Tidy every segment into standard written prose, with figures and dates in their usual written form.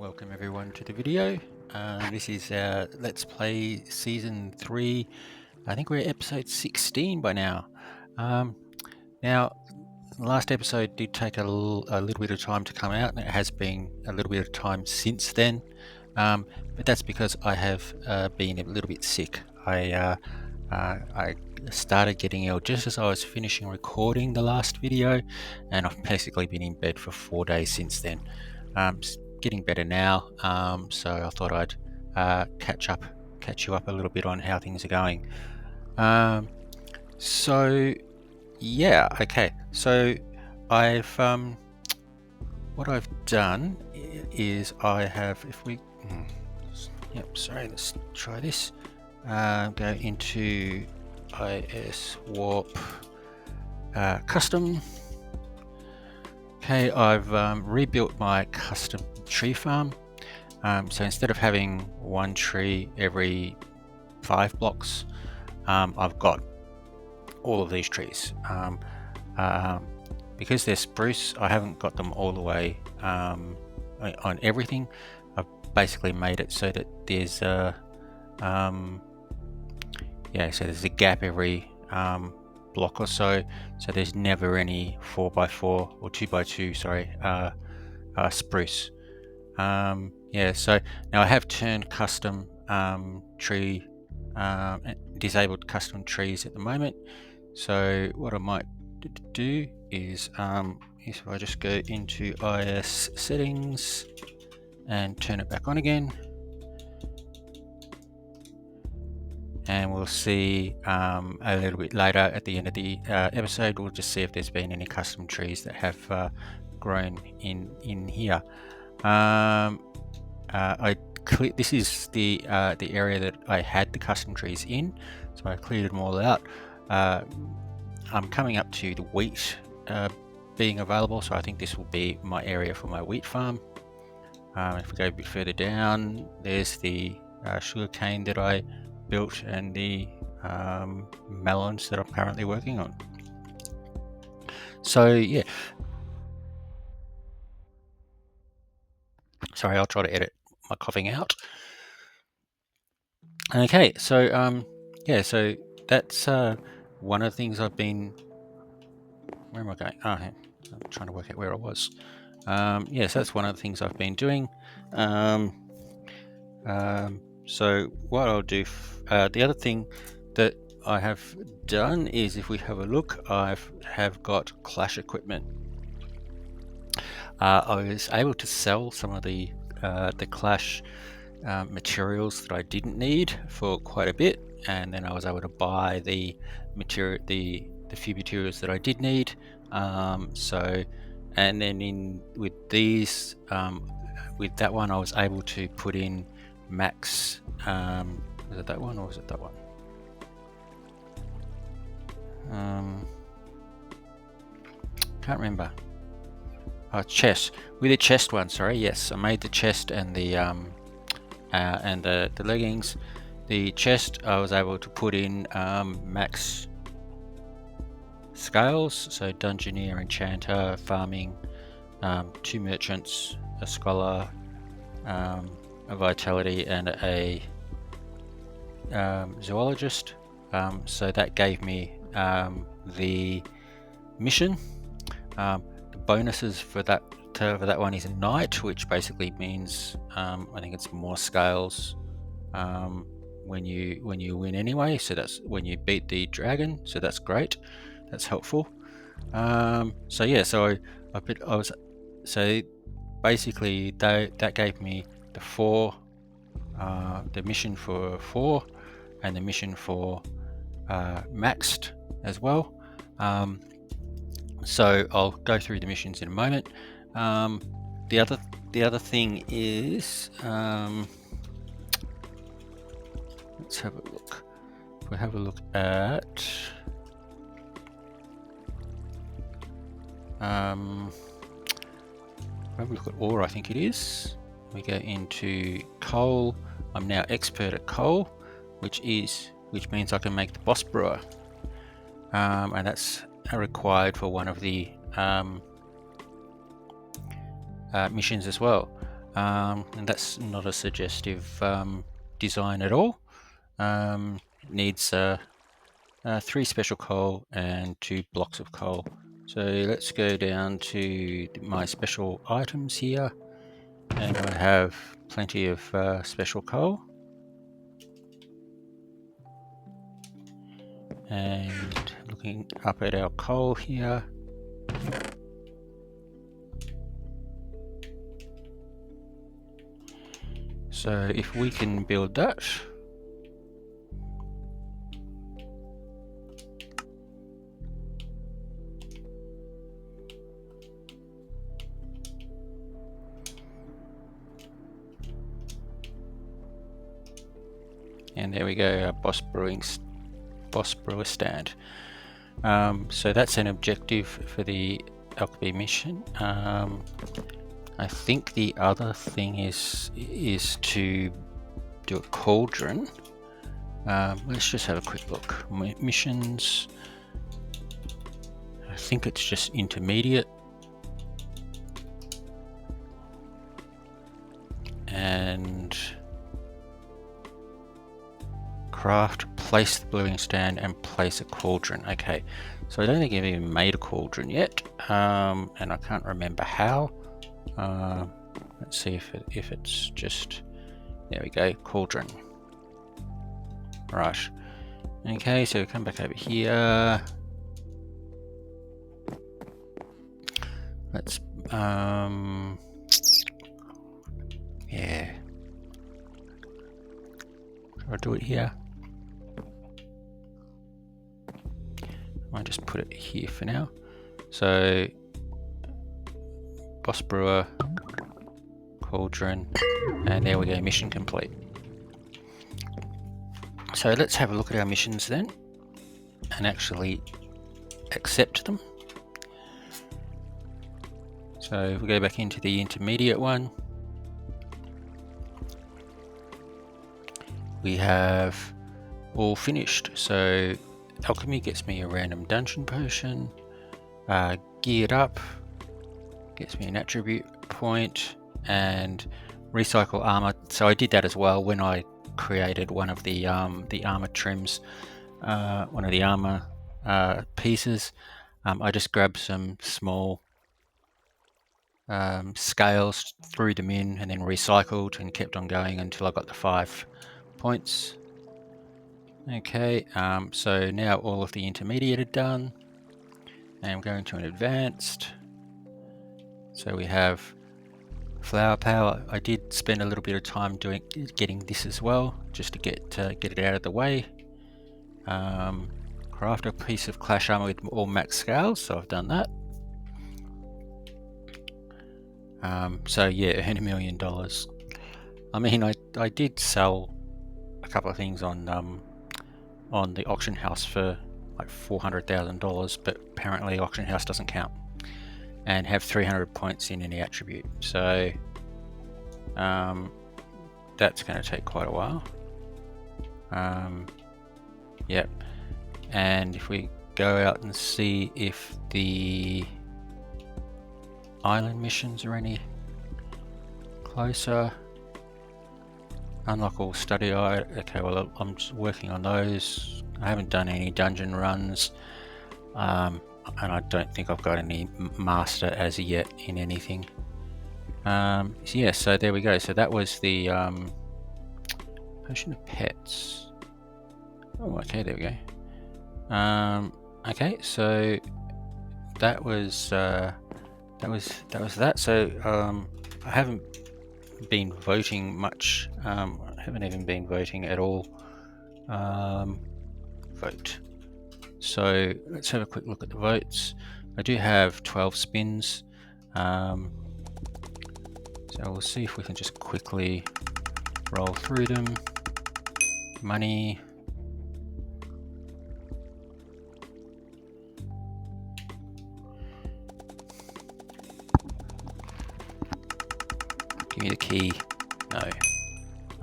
Welcome everyone to the video. This is Let's Play Season 3. I think we're at episode 16 by now. Now, the last episode did take a little bit of time to come out, and it has been a little bit of time since then. But that's because I have been a little bit sick. I started getting ill just as I was finishing recording the last video, and I've basically been in bed for 4 days since then. Getting better now, so I thought I'd catch you up a little bit on how things are going. So yeah, okay. So I've what I've done is I have, if we, yep, sorry, let's try this. Go into IS Warp Custom. Okay, I've rebuilt my custom tree farm. So instead of having one tree every 5 blocks, I've got all of these trees. Because they're spruce, I haven't got them all the way on everything. I've basically made it so that there's a so there's a gap every block or so there's never any 4x4 or 2x2 spruce. So now I have turned custom tree disabled custom trees at the moment. So what I might do is if I just go into IS settings and turn it back on again, and we'll see a little bit later at the end of the episode, we'll just see if there's been any custom trees that have grown in here. This is the area that I had the custom trees in, so I cleared them all out. I'm coming up to the wheat being available, so I think this will be my area for my wheat farm. If we go a bit further down, there's the sugar cane that I built and the melons that I'm currently working on. So yeah, sorry, I'll try to edit my coughing out. Okay, so so that's one of the things I've been. Where am I going? I'm trying to work out where I was. So that's one of the things I've been doing. So what I'll do, the other thing that I have done is, if we have a look, I have got Clash equipment. I was able to sell some of the Clash materials that I didn't need for quite a bit, and then I was able to buy the few materials that I did need. And then with these, with that one, I was able to put in max. Was it that one or was it that one? Can't remember. Chest, with the chest one. Sorry, yes, I made the chest and the leggings. The chest I was able to put in max scales, so Dungeoneer, Enchanter, Farming, 2 merchants, a Scholar, a Vitality, and a Zoologist. So that gave me the mission. The bonuses for that one is a Knight, which basically means I think it's more scales when you win anyway. So that's when you beat the dragon. So that's great. That's helpful. Basically that gave me the 4, the mission for 4, and the mission for maxed as well. So I'll go through the missions in a moment. The other thing is, let's have a look. If we have a look at have a look at ore, I think it is. We go into coal. I'm now expert at coal, which means I can make the boss brewer, and that's required for one of the missions as well. and that's not a suggestive design at all. Needs 3 special coal and 2 blocks of coal. So let's go down to my special items here, and I have plenty of special coal. And looking up at our coal here, so if we can build that, and there we go, our boss brewer stand. So that's an objective for the alchemy mission. I think the other thing is to do a cauldron. Let's just have a quick look. Missions. I think it's just intermediate. And craft, place the brewing stand, and place a cauldron. Okay, so I don't think I've even made a cauldron yet, and I can't remember how. Let's see if it's just, there we go, cauldron. Right. Okay, so we come back over here. Let's yeah. I'll do it here. I'll just put it here for now. So boss brewer, cauldron, and there we go, mission complete. So let's have a look at our missions then and actually accept them. So if we go back into the intermediate one, we have all finished. So alchemy gets me a random dungeon potion, geared up gets me an attribute point, and recycle armor. So I did that as well when I created one of the armor trims, one of the armor pieces. I just grabbed some small scales, threw them in, and then recycled and kept on going until I got the 5 points. Okay, so now all of the intermediate are done, and I'm going to an advanced. So we have flower power. I did spend a little bit of time getting this as well, just to get it out of the way. Craft a piece of clash armor with all max scales, so I've done that. So yeah, earn $1 million. I mean, I did sell a couple of things on the auction house for like $400,000, but apparently auction house doesn't count, and have 300 points in any attribute. So that's going to take quite a while. Yep. And if we go out and see if the island missions are any closer. Unlock all study items. Okay, well, I'm just working on those. I haven't done any dungeon runs, and I don't think I've got any master as yet in anything. So yeah, so there we go. So that was the potion of pets. Oh, okay, there we go. Okay, so that was that. So I haven't been voting much. I haven't even been voting at all. Vote. So let's have a quick look at the votes. I do have 12 spins. So we'll see if we can just quickly roll through them. Money. Give me the key. No.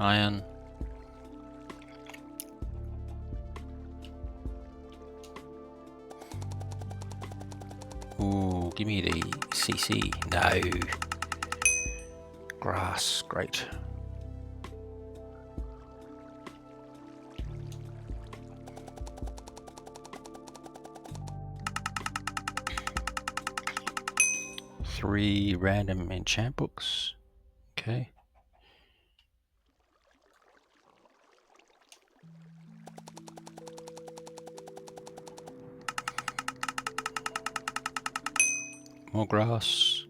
Iron. Ooh, give me the CC. No. Grass, great. Three random enchant books. Okay. More grass.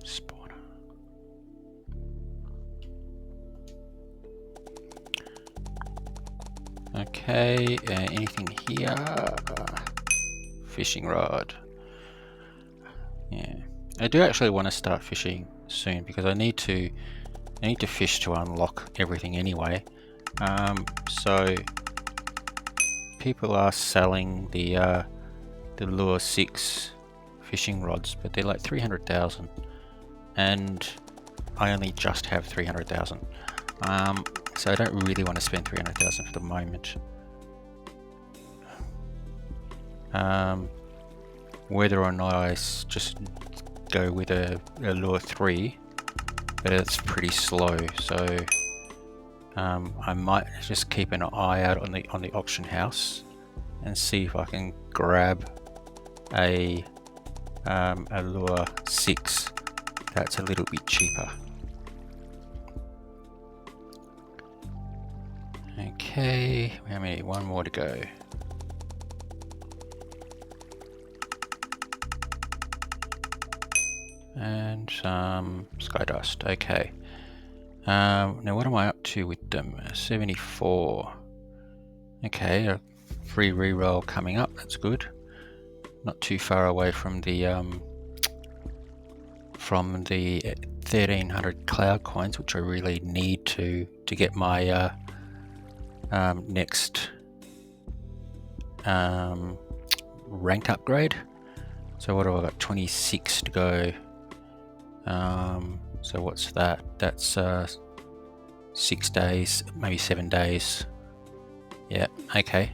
Spawner. Okay, anything here? Fishing rod. Yeah, I do actually want to start fishing soon because I need to fish to unlock everything anyway. So people are selling the Lure 6 fishing rods, but they're like 300,000, and I only just have 300,000. So I don't really want to spend 300,000 for the moment. Whether or not I just go with a Lure 3, but it's pretty slow, so I might just keep an eye out on the auction house and see if I can grab a Lure 6 that's a little bit cheaper. Okay, how many? One more to go. And some sky dust. Okay. Now what am I up to with them? 74. Okay, a free reroll coming up. That's good. Not too far away from the 1300 cloud coins, which I really need to get my next rank upgrade. So what have I got? 26 to go. So what's that? That's 6 days, maybe 7 days. Yeah, okay.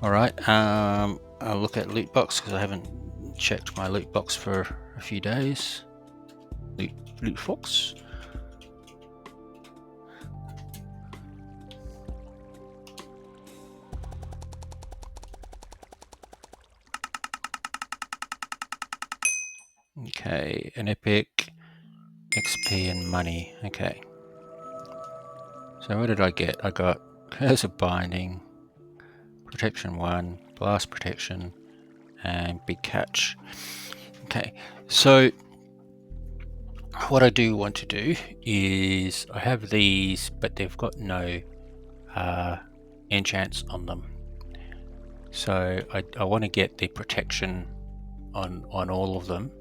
Alright, I'll look at loot box because I haven't checked my loot box for a few days. Loot box. Okay, an epic, XP and money. Okay. So what did I get? I got Curse of Binding, Protection 1, Blast Protection, and Big Catch. Okay, so what I do want to do is I have these, but they've got no enchants on them. So I want to get the protection on all of them,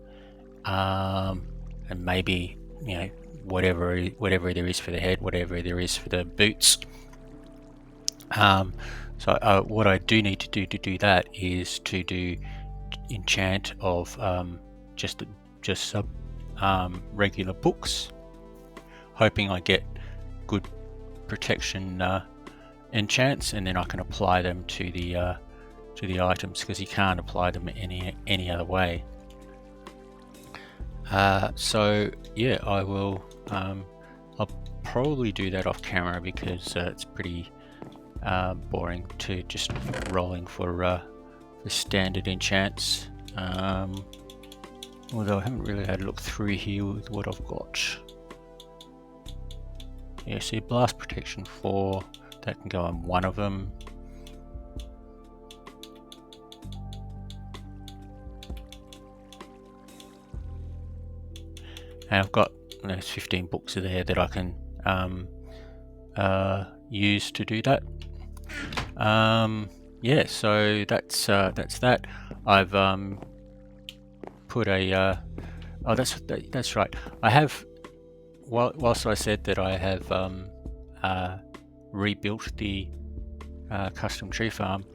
and maybe, you know, whatever there is for the head, whatever there is for the boots. So what I do need to do that is to do enchant of just regular books, hoping I get good protection enchants, and then I can apply them to the items, because you can't apply them any other way. So yeah, I will. I'll probably do that off camera because it's pretty boring to just rolling for standard enchants. Although I haven't really had a look through here with what I've got. Yeah, see, blast protection 4, that can go on one of them. And I've got those 15 books there that I can use to do that. Yeah, so that's that. I've put a oh, that's right. I have, whilst I said that I have rebuilt the custom tree farm,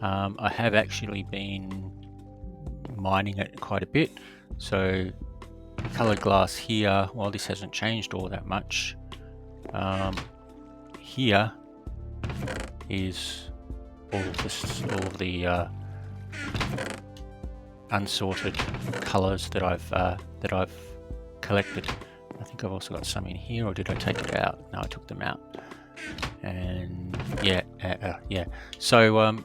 I have actually been mining it quite a bit. So colored glass here, while this hasn't changed all that much, here is all of the unsorted colors that I've collected. I think I've also got some in here, or did I take it out? No, I took them out. And yeah. So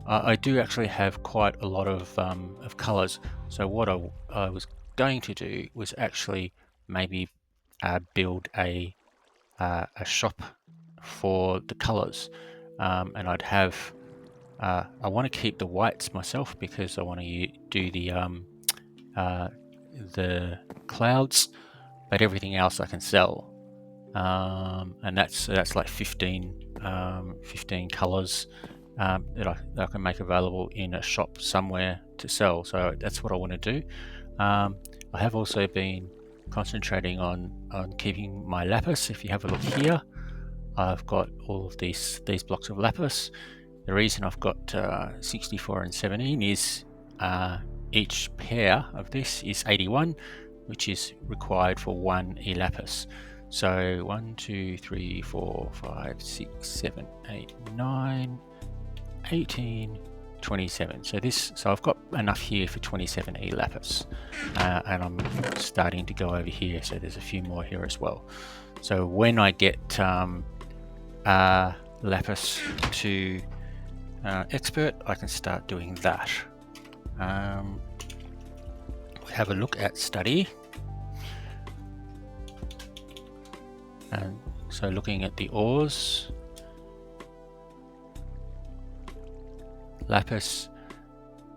I do actually have quite a lot of colors. So what I was going to do was actually maybe build a shop for the colors, and I'd have I want to keep the whites myself because I want to do the clouds, but everything else I can sell, and that's like 15 colors that I can make available in a shop somewhere to sell. So that's what I want to do. I have also been concentrating on keeping my lapis. If you have a look here, I've got all of these blocks of lapis. The reason I've got 64 and 17 is each pair of this is 81, which is required for one e-lapis. So 1, 2, 3, 4, 5, 6, 7, 8, 9, 18, 27. So I've got enough here for 27 e-lapis, and I'm starting to go over here. So there's a few more here as well. So when I get lapis to expert, I can start doing that. We have a look at study, and so looking at the ores, lapis.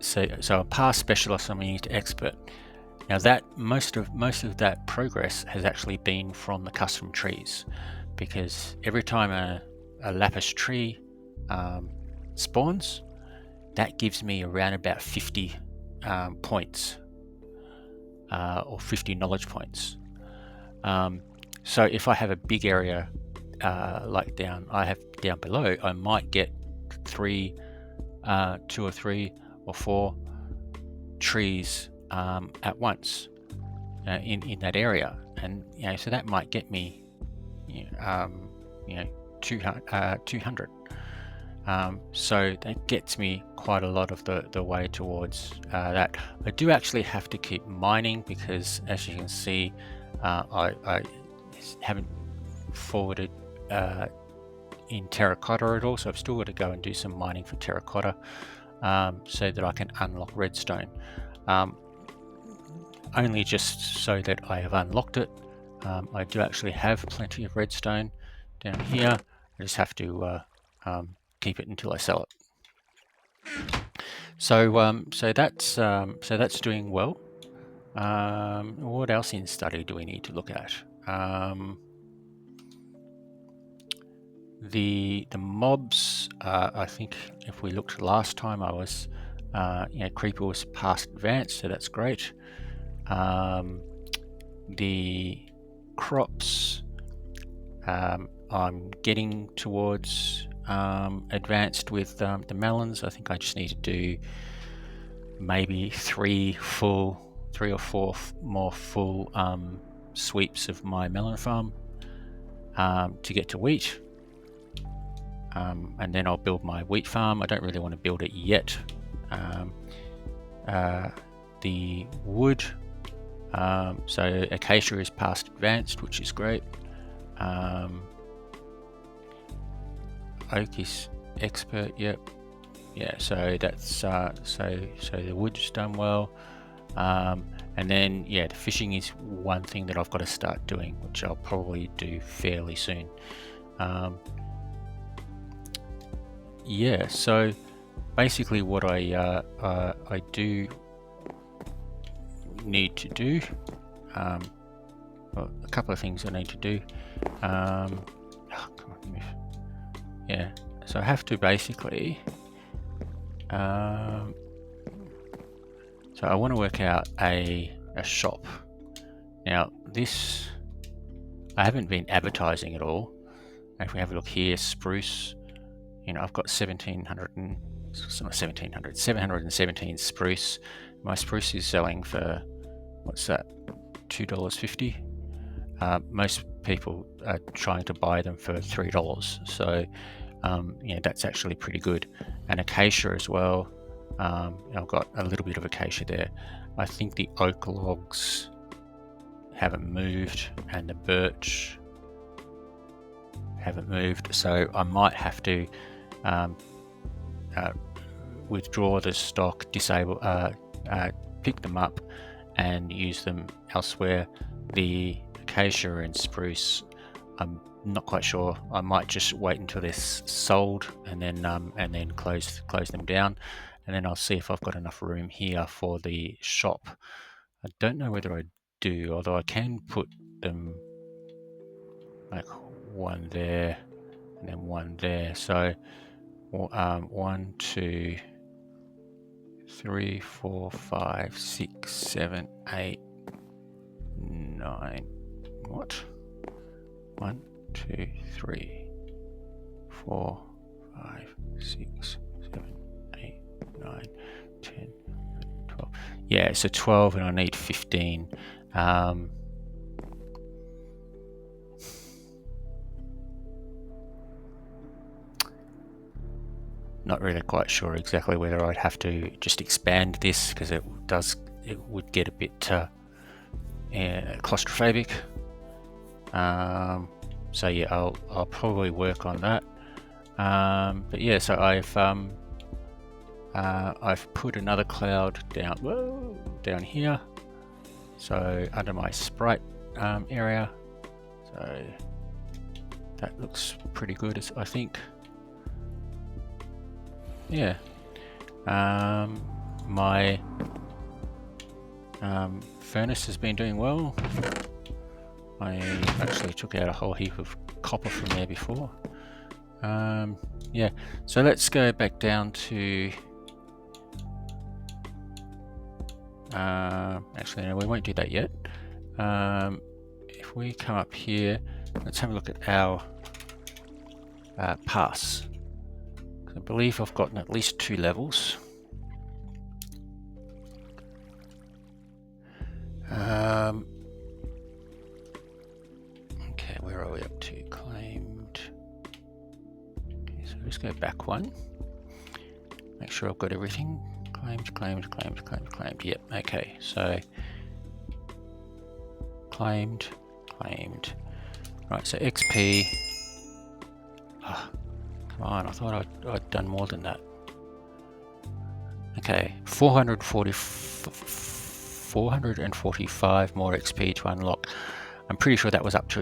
So a past specialist, I'm moving to expert. Now that most of that progress has actually been from the custom trees, because every time a lapis tree spawns, that gives me around about 50 points or 50 knowledge points. So if I have a big area like down below, I might get 2 or 3 or 4 trees at once in that area, and so that might get me 200. So that gets me quite a lot of the way towards that. I do actually have to keep mining because, as you can see, I haven't forwarded in terracotta at all, so I've still got to go and do some mining for terracotta so that I can unlock redstone. Only just so that I have unlocked it. I do actually have plenty of redstone down here. I just have to keep it until I sell it. So that's doing well. What else in study do we need to look at? The mobs. I think if we looked last time, I was creeper was past advanced, so that's great. The crops, I'm getting towards advanced with the melons. I think I just need to do maybe 3 or 4 more full sweeps of my melon farm to get to wheat, and then I'll build my wheat farm. I don't really want to build it yet. The wood, so acacia is past advanced, which is great. Oak is expert. Yep. Yeah, so that's so the wood's done well, and then the fishing is one thing that I've got to start doing, which I'll probably do fairly soon. So basically what I do need to do, well, a couple of things I need to do. So I have to basically so I want to work out a shop. Now this, I haven't been advertising at all. If we have a look here, spruce, I've got 717 spruce. My spruce is selling for, what's that, $2.50. Most people are trying to buy them for $3. So yeah, that's actually pretty good. And acacia as well. I've got a little bit of acacia there. I think the oak logs haven't moved and the birch haven't moved, so I might have to withdraw the stock, disable, pick them up and use them elsewhere. The acacia and spruce, I'm not quite sure. I might just wait until they're sold and then close them down, and then I'll see if I've got enough room here for the shop. I don't know whether I do, although I can put them like one there and then one there. So 1, 2, 3, 4, 5, 6, 7, 8, 9. What? 1, 2, 3, 4, 5, 6, 7, 8, 9, 10, 12. Yeah, so 12, and I need 15. Not really quite sure exactly whether I'd have to just expand this, because it would get a bit claustrophobic. So yeah, I'll probably work on that. But yeah, so I've put another cloud down here, so under my sprite area. So that looks pretty good, I think. Yeah. My furnace has been doing well. I actually took out a whole heap of copper from there before. Yeah, so let's go back down to actually no, we won't do that yet. If we come up here, let's have a look at our pass. I believe I've gotten at least 2 levels. Okay, where are we up to? Claimed. Okay, so let's go back one. Make sure I've got everything. Claimed. Yep, okay, so claimed. Right, so XP. Come on, I thought I'd done more than that. Okay, 445 more XP to unlock. I'm pretty sure that was up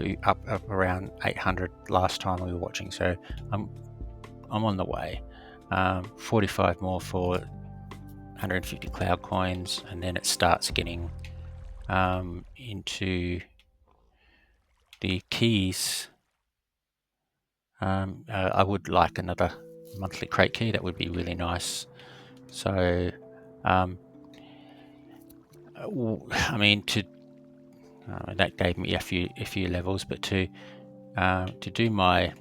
around 800 last time we were watching, so I'm on the way. 45 more for 150 cloud coins, and then it starts getting into the keys. I would like another monthly crate key. That would be really nice. So I mean, that gave me a few levels, but to do my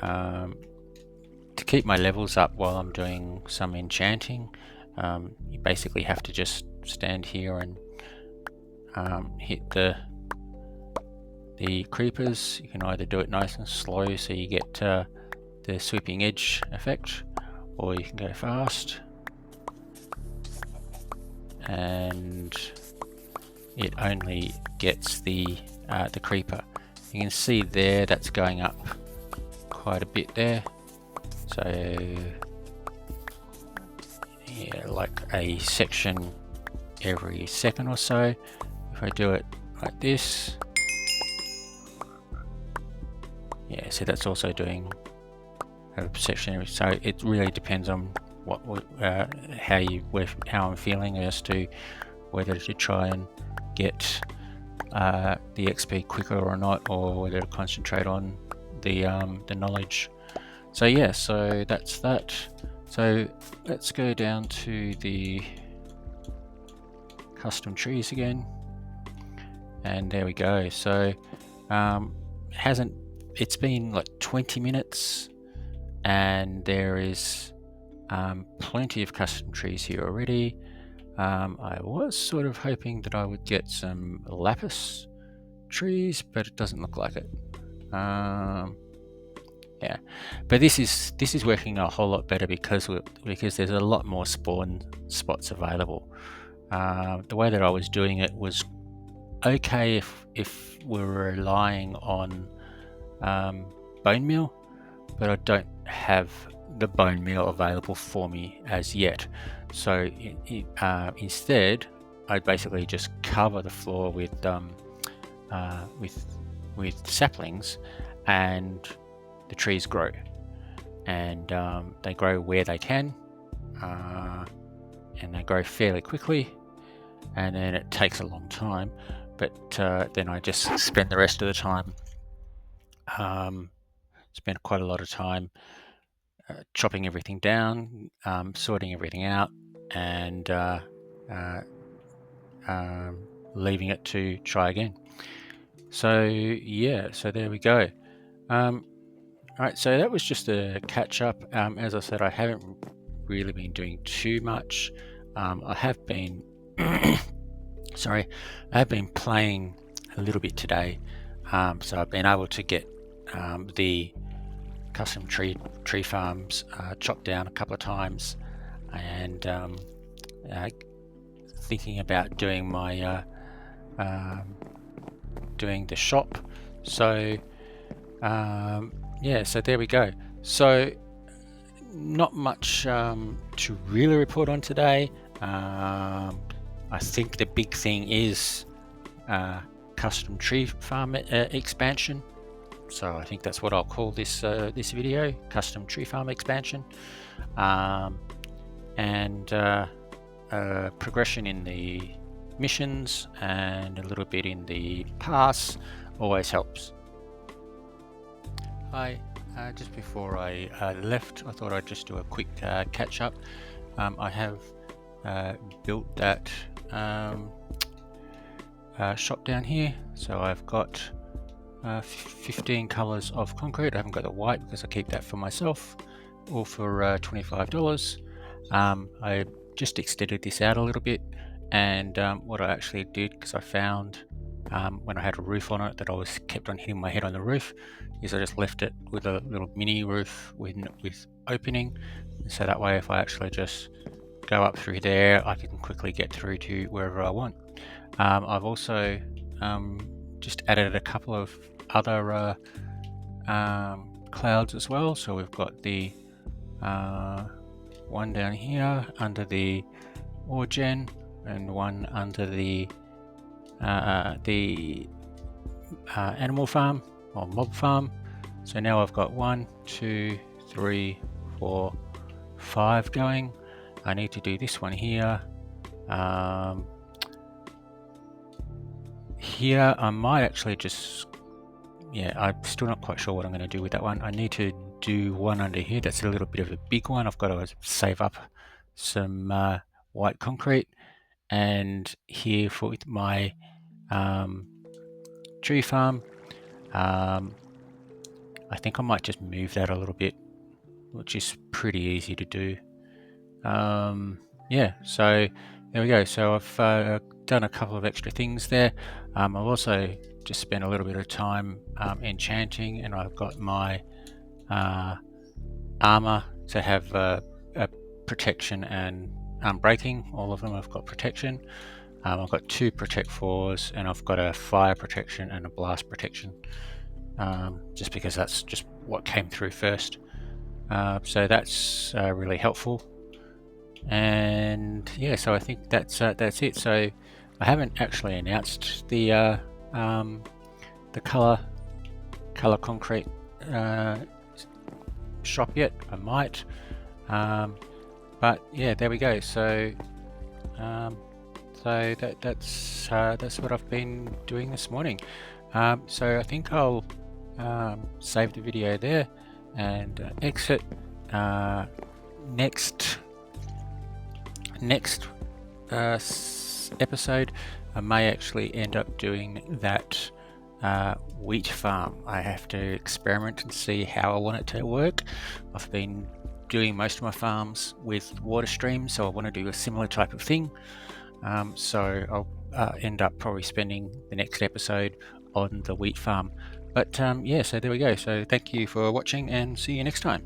to keep my levels up while I'm doing some enchanting, you basically have to just stand here and hit the creepers. You can either do it nice and slow so you get the sweeping edge effect, or you can go fast and it only gets the creeper. You can see there that's going up quite a bit there, so yeah, like a section every second or so. If I do it like this, yeah, so that's also doing a section. So it really depends on how I'm feeling as to whether to try and get the XP quicker or not, or whether to concentrate on the knowledge. So yeah, so that's that. So let's go down to the custom trees again, and there we go. So it's been like 20 minutes and there is plenty of custom trees here already. I was sort of hoping that I would get some lapis trees, but it doesn't look like it. Yeah, but this is working a whole lot better because there's a lot more spawn spots available. The way that I was doing it was okay if we're relying on bone meal, but I don't have the bone meal available for me as yet. So instead, I basically just cover the floor with saplings, and the trees grow, and they grow where they can, and they grow fairly quickly, and then it takes a long time, but then I just spend the rest of the time spend quite a lot of time chopping everything down, sorting everything out, and leaving it to try again. So yeah, so there we go. Alright, so that was just a catch up. As I said, I haven't really been doing too much. I have been sorry, I have been playing a little bit today. So I've been able to get the custom tree farms chopped down a couple of times, and thinking about doing my doing the shop. So yeah, so there we go. So not much to really report on today. I think the big thing is custom tree farm expansion. So I think that's what I'll call this this video, custom tree farm expansion, and progression in the missions and a little bit in the pass always helps. Hi, just before I left, I thought I'd just do a quick catch up. I have built that shop down here, so I've got 15 colors of concrete. I haven't got the white because I keep that for myself, all for $25. I just extended this out a little bit, and what I actually did, because I found when I had a roof on it that I was kept on hitting my head on the roof, is I just left it with a little mini roof with opening, so that way if I actually just go up through there, I can quickly get through to wherever I want. I've also just added a couple of other clouds as well. So we've got the one down here under the Orgen, and one under the animal farm or mob farm. So now I've got 1, 2, 3, 4, 5 going. I need to do this one here. Here I might actually just, yeah, I'm still not quite sure what I'm going to do with that one. I need to do one under here. That's a little bit of a big one. I've got to save up some white concrete, and here for with my tree farm, I think I might just move that a little bit, which is pretty easy to do. Yeah, so there we go. So I've done a couple of extra things there. I've also just spent a little bit of time enchanting, and I've got my armor to have a protection and unbreaking. All of them have got protection. I've got 2 protect 4s, and I've got a fire protection and a blast protection, just because that's just what came through first. So that's really helpful. And yeah, so I think that's it. So I haven't actually announced the color concrete shop yet. I might, but yeah, there we go. So that's what I've been doing this morning. So I think I'll save the video there and exit. Next episode, I may actually end up doing that wheat farm. I have to experiment and see how I want it to work. I've been doing most of my farms with water streams, so I want to do a similar type of thing. So I'll end up probably spending the next episode on the wheat farm. But yeah, so there we go. So thank you for watching and see you next time.